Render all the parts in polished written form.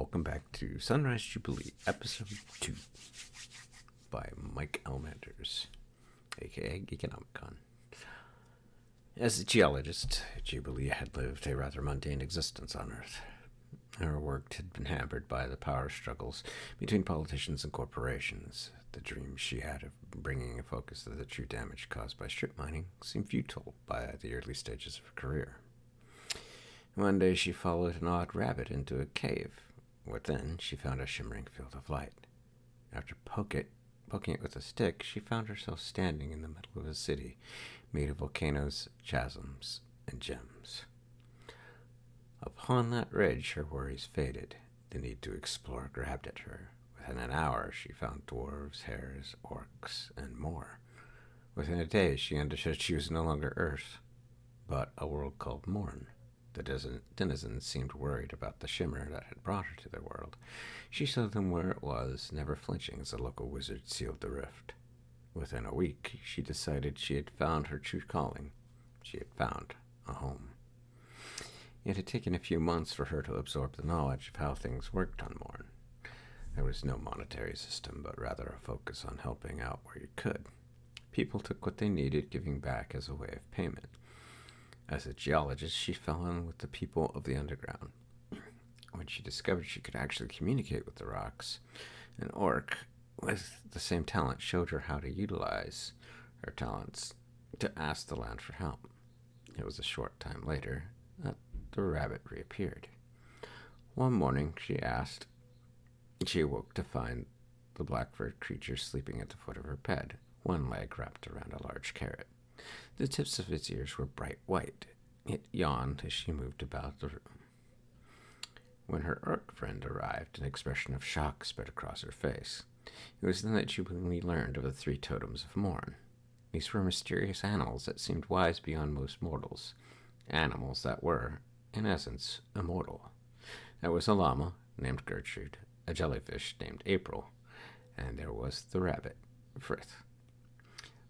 Welcome back to Sunrise Jubilee, Episode 2 by Mike Elmanders, aka Geekanomicon. As a geologist, Jubilee had lived a rather mundane existence on Earth. Her work had been hampered by the power struggles between politicians and corporations. The dreams she had of bringing a focus to the true damage caused by strip mining seemed futile by the early stages of her career. One day she followed an odd rabbit into a cave. Within, she found a shimmering field of light. After poking it with a stick, she found herself standing in the middle of a city made of volcanoes, chasms, and gems. Upon that ridge, her worries faded. The need to explore grabbed at her. Within an hour, she found dwarves, hares, orcs, and more. Within a day, she understood she was no longer Earth, but a world called Mourn. The denizens seemed worried about the shimmer that had brought her to their world. She showed them where it was, never flinching as the local wizard sealed the rift. Within a week, she decided she had found her true calling. She had found a home. It had taken a few months for her to absorb the knowledge of how things worked on Mourn. There was no monetary system, but rather a focus on helping out where you could. People took what they needed, giving back as a way of payment. As a geologist, she fell in with the people of the underground. When she discovered she could actually communicate with the rocks, an orc with the same talent showed her how to utilize her talents to ask the land for help. It was a short time later that the rabbit reappeared. One morning, she awoke to find the black-furred creature sleeping at the foot of her bed, one leg wrapped around a large carrot. The tips of its ears were bright white. It yawned as she moved about the room. When her orc friend arrived, an expression of shock spread across her face. It was then that Jubilee learned of the 3 totems of Mourn. These were mysterious animals that seemed wise beyond most mortals. Animals that were, in essence, immortal. There was a llama, named Gertrude, a jellyfish named April, and there was the rabbit, Frith.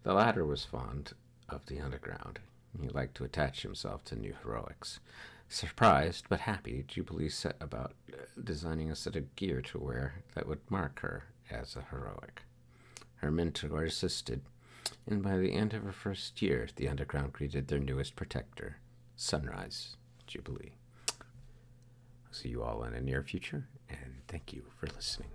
The latter was fond of the underground. He liked to attach himself to new heroics. Surprised but happy, Jubilee set about designing a set of gear to wear that would mark her as a heroic. Her mentor assisted, and by the end of her first year, the underground greeted their newest protector, Sunrise Jubilee. I'll see you all in the near future, and thank you for listening.